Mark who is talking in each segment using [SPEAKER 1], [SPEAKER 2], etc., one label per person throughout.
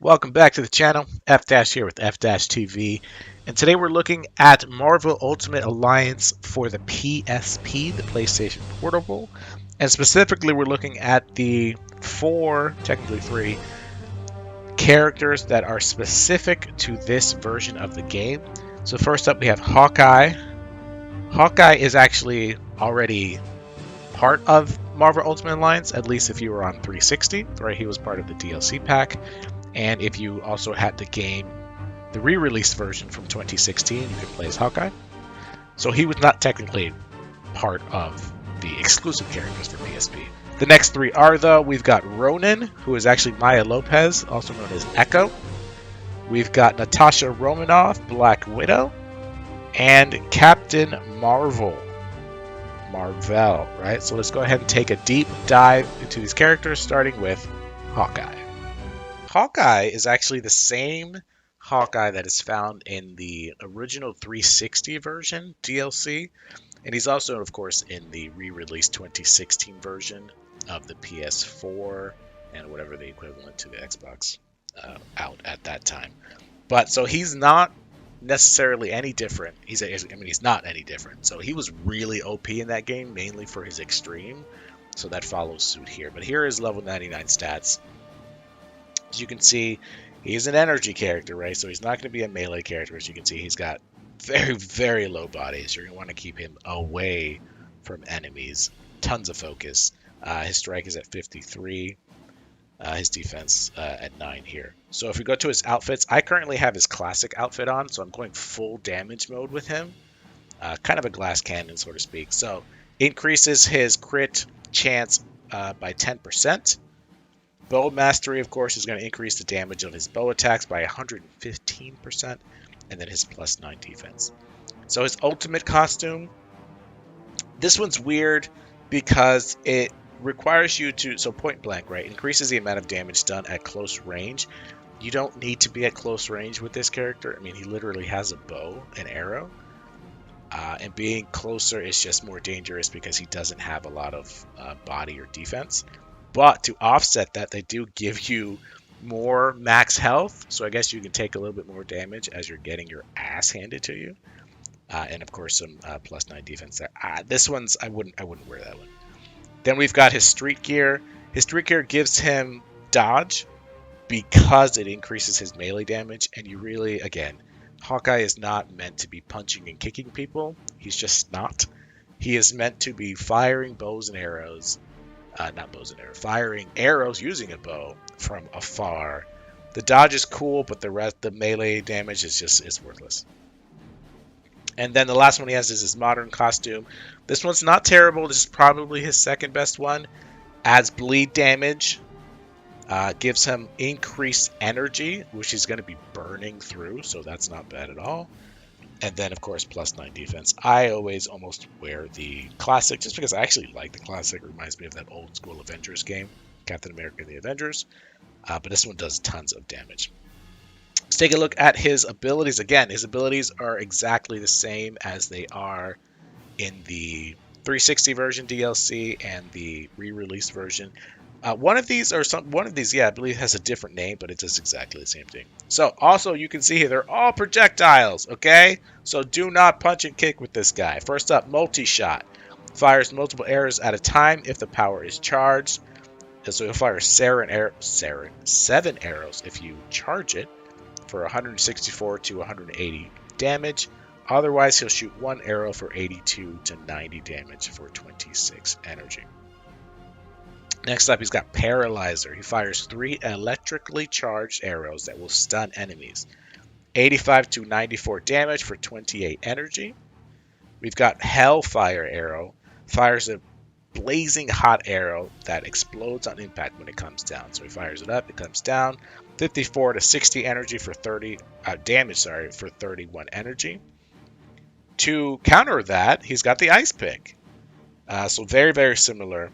[SPEAKER 1] Welcome back to the channel. F- here with F-TV, and today we're looking at Marvel Ultimate Alliance for the PSP, the PlayStation Portable, and specifically we're looking at the technically three, characters that are specific to this version of the game. So first up we have Hawkeye. Hawkeye is actually already part of Marvel Ultimate Alliance, at least if you were on 360, right? He was part of the DLC pack. And if you also had the re-released version from 2016, you could play as Hawkeye. So he was not technically part of the exclusive characters for PSP. The next three are, though, we've got Ronin, who is actually Maya Lopez, also known as Echo. We've got Natasha Romanoff, Black Widow, and Captain Marvel. Marvel, right? So let's go ahead and take a deep dive into these characters, starting with Hawkeye. Hawkeye is actually the same Hawkeye that is found in the original 360 version DLC, and he's also, of course, in the re-released 2016 version of the PS4 and whatever the equivalent to the Xbox out at that time. But so he's not necessarily any different. He's not any different. So he was really OP in that game, mainly for his extreme. So that follows suit here. But here is level 99 stats. As you can see, he's an energy character, right? So he's not going to be a melee character. As you can see, he's got very, very low body. So you're going to want to keep him away from enemies. Tons of focus. His strike is at 53. His defense at 9 here. So if we go to his outfits, I currently have his classic outfit on. So I'm going full damage mode with him. Kind of a glass cannon, so to speak. So increases his crit chance by 10%. Bow Mastery, of course, is going to increase the damage of his bow attacks by 115%, and then his plus 9 defense. So his ultimate costume, this one's weird because it requires you to, so point blank, right, increases the amount of damage done at close range. You don't need to be at close range with this character. I mean, he literally has a bow and arrow. And being closer is just more dangerous because he doesn't have a lot of body or defense. But to offset that, they do give you more max health. So I guess you can take a little bit more damage as you're getting your ass handed to you. And of course, some plus 9 defense there. This one's I wouldn't wear that one. Then we've got his street gear. His street gear gives him dodge because it increases his melee damage. And you really, again, Hawkeye is not meant to be punching and kicking people. He's just not. He is meant to be firing bows and arrows. Not bows and arrows, firing arrows using a bow from afar. The dodge is cool, but the melee damage is worthless. And then the last one he has is his modern costume. This one's not terrible. This is probably his second best one. Adds bleed damage. Gives him increased energy, which he's going to be burning through, so that's not bad at all. And then, of course, plus 9 defense. I always almost wear the classic just because I actually like the classic. It reminds me of that old school Avengers game, Captain America and the Avengers. But this one does tons of damage. Let's take a look at his abilities. Again, his abilities are exactly the same as they are in the 360 version DLC and the re-released version. One of these, yeah, I believe has a different name, but it does exactly the same thing. So, also, you can see here, they're all projectiles, okay? So, do not punch and kick with this guy. First up, multi-shot. Fires multiple arrows at a time if the power is charged. So, he'll fire 7 arrows if you charge it for 164 to 180 damage. Otherwise, he'll shoot 1 arrow for 82 to 90 damage for 26 energy. Next up, he's got Paralyzer. He fires 3 electrically charged arrows that will stun enemies. 85 to 94 damage for 28 energy. We've got Hellfire Arrow. Fires a blazing hot arrow that explodes on impact when it comes down. So he fires it up, it comes down. 54 to 60 energy for 30 damage, for 31 energy. To counter that, he's got the Ice Pick. So very, very similar.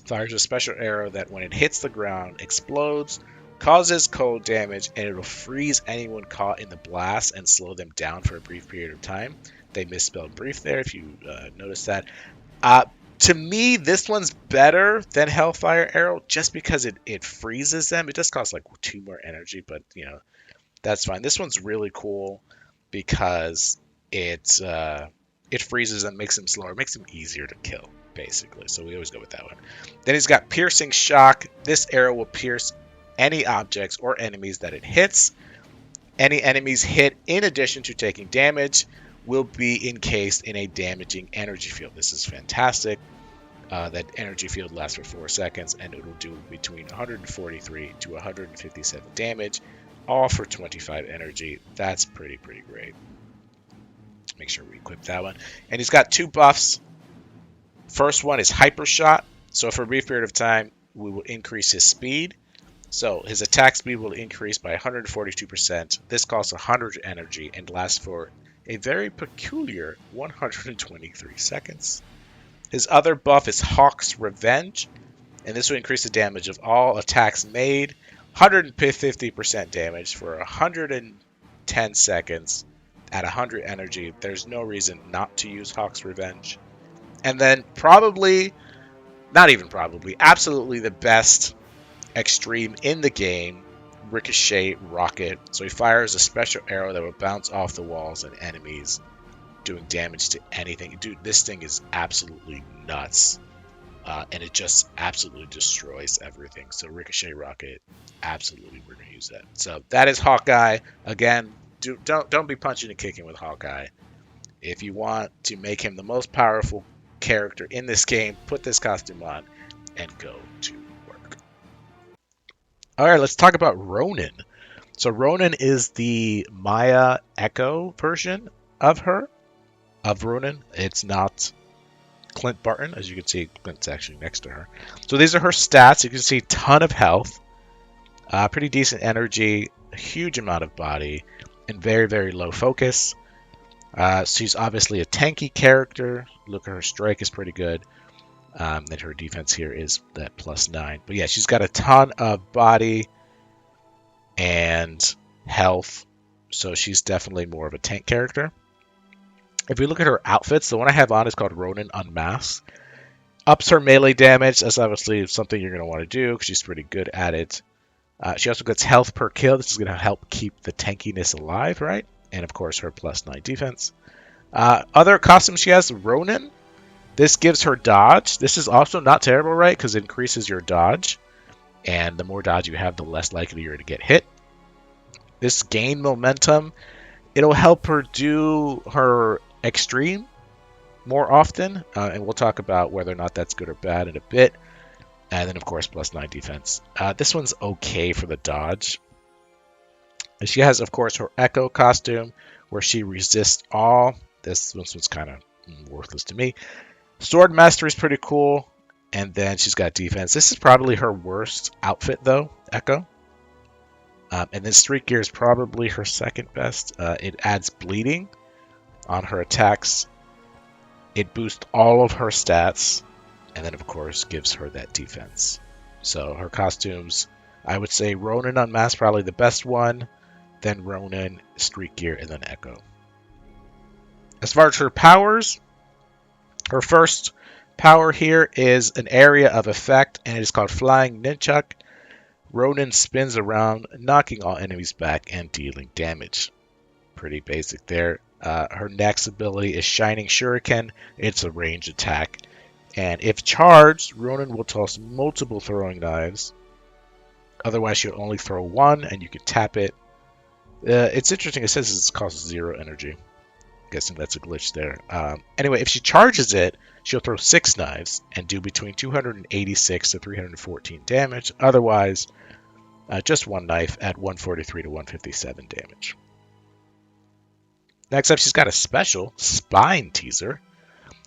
[SPEAKER 1] Fires a special arrow that when it hits the ground, explodes, causes cold damage, and it'll freeze anyone caught in the blast and slow them down for a brief period of time. They misspelled brief there, if you notice that. To me, this one's better than Hellfire Arrow just because it freezes them. It does cost like 2 more energy, but that's fine. This one's really cool because it freezes them, makes them slower, makes them easier to kill, basically. So we always go with that one. Then he's got Piercing Shock. This arrow will pierce any objects or enemies that it hits. Any enemies hit, in addition to taking damage, will be encased in a damaging energy field. This is fantastic. That energy field lasts for 4 seconds, and it will do between 143 to 157 damage, all for 25 energy. That's pretty great. Make sure we equip that one. And he's got 2 buffs. First one is Hyper Shot. So for a brief period of time, we will increase his speed. So his attack speed will increase by 142%. This costs 100 energy and lasts for a very peculiar 123 seconds. His other buff is Hawk's Revenge, and this will increase the damage of all attacks made, 150% damage for 110 seconds at 100 energy. There's no reason not to use Hawk's Revenge. And then absolutely the best extreme in the game, Ricochet Rocket. So he fires a special arrow that will bounce off the walls and enemies, doing damage to anything. Dude, this thing is absolutely nuts. And it just absolutely destroys everything. So Ricochet Rocket, absolutely, we're going to use that. So that is Hawkeye. Again, don't be punching and kicking with Hawkeye. If you want to make him the most powerful character in this game, put this costume on and go to work. All right, let's talk about Ronin. So Ronin is the Maya Echo version of Ronin. It's not Clint Barton. As you can see, Clint's actually next to her. So these are her stats. You can see ton of health, pretty decent energy, a huge amount of body, and very low focus. She's obviously a tanky character. Look at her strike is pretty good. Then her defense here is that +9. But yeah, she's got a ton of body and health, so she's definitely more of a tank character. If we look at her outfits, the one I have on is called Ronin Unmasked. Ups her melee damage. That's obviously something you're going to want to do because she's pretty good at it. She also gets health per kill. This is going to help keep the tankiness alive, right? And of course, her +9 defense. Other costumes she has, Ronin. This gives her dodge. This is also not terrible, right? Because it increases your dodge. And the more dodge you have, the less likely you're to get hit. This gain momentum. It'll help her do her extreme more often. And we'll talk about whether or not that's good or bad in a bit. And then, of course, +9 defense. This one's okay for the dodge. And she has, of course, her Echo costume, where she resists all. This one's kind of worthless to me. Sword Master is pretty cool. And then she's got defense. This is probably her worst outfit, though, Echo. And then Street Gear is probably her second best. It adds bleeding on her attacks. It boosts all of her stats. And then, of course, gives her that defense. So her costumes, I would say Ronin Unmasked, probably the best one. Then Ronin, Street Gear, and then Echo. As far as her powers, her first power here is an area of effect, and it is called Flying Nunchuck. Ronin spins around, knocking all enemies back and dealing damage. Pretty basic there. Her next ability is Shining Shuriken. It's a range attack. And if charged, Ronin will toss multiple throwing knives. Otherwise, she'll only throw one, and you can tap it. It's interesting. It says it costs 0 energy. Guessing that's a glitch there. Anyway, if she charges it, she'll throw 6 knives and do between 286 to 314 damage. Otherwise, just one knife at 143 to 157 damage. Next up, she's got a special Spine Teaser.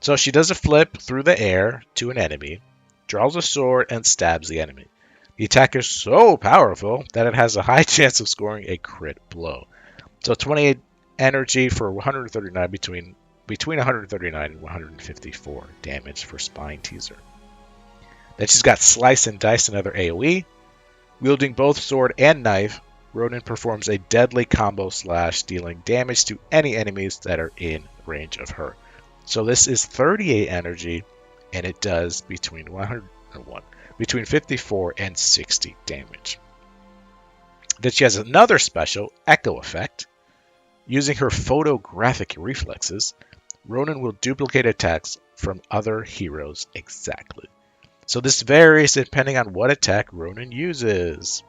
[SPEAKER 1] So she does a flip through the air to an enemy, draws a sword, and stabs the enemy. The attack is so powerful that it has a high chance of scoring a crit blow. So 28 energy for 139 between 139 and 154 damage for Spine Teaser. Then she's got Slice and Dice, another AoE. Wielding both sword and knife, Ronin performs a deadly combo slash, dealing damage to any enemies that are in range of her. So this is 38 energy and it does between 54 and 60 damage. Then she has another special, Echo Effect. Using her photographic reflexes, Ronin will duplicate attacks from other heroes exactly. So this varies depending on what attack Ronin uses.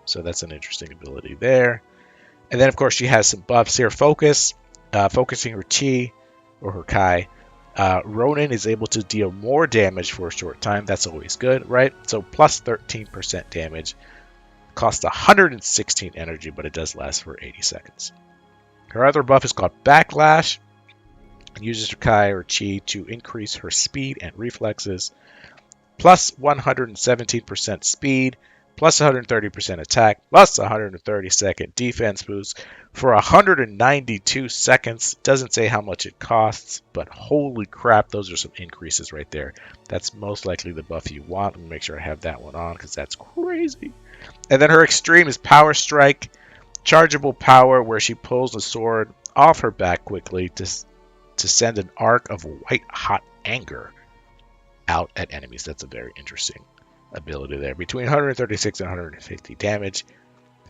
[SPEAKER 1] So that's an interesting ability there. And then, of course, she has some buffs here. Focus, focusing her chi or her kai. Ronin is able to deal more damage for a short time. That's always good, right? So plus 13% damage. Costs 116 energy, but it does last for 80 seconds. Her other buff is called Backlash. Uses her kai or chi to increase her speed and reflexes. Plus 117% speed, plus 130% attack, plus 130-second defense boost for 192 seconds. Doesn't say how much it costs, but holy crap, those are some increases right there. That's most likely the buff you want. Let me make sure I have that one on because that's crazy. And then her extreme is Power Strike, chargeable power where she pulls the sword off her back quickly to send an arc of white-hot anger out at enemies. That's a very interesting ability there. Between 136 and 150 damage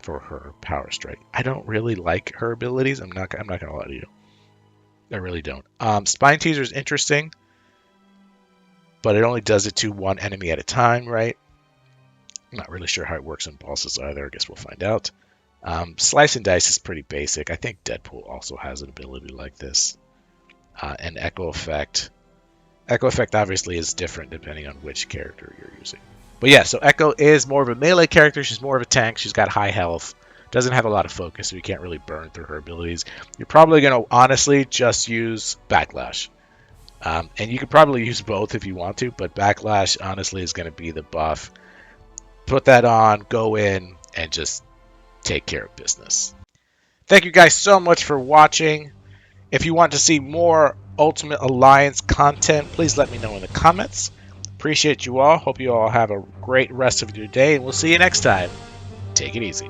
[SPEAKER 1] for her Power Strike. I don't really like her abilities. I'm not gonna lie to you. I really don't. Spine Teaser is interesting, but it only does it to one enemy at a time, right? I'm not really sure how it works in bosses either. I guess we'll find out. Slice and Dice is pretty basic. I think Deadpool also has an ability like this. And Echo Effect. Echo Effect obviously is different depending on which character you're using. But yeah, so Echo is more of a melee character. She's more of a tank. She's got high health. Doesn't have a lot of focus, so you can't really burn through her abilities. You're probably going to honestly just use Backlash. And you could probably use both if you want to, but Backlash honestly is going to be the buff. Put that on, go in, and just take care of business. Thank you guys so much for watching. If you want to see more Ultimate Alliance content, please let me know in the comments. Appreciate you all. Hope you all have a great rest of your day, and we'll see you next time. Take it easy.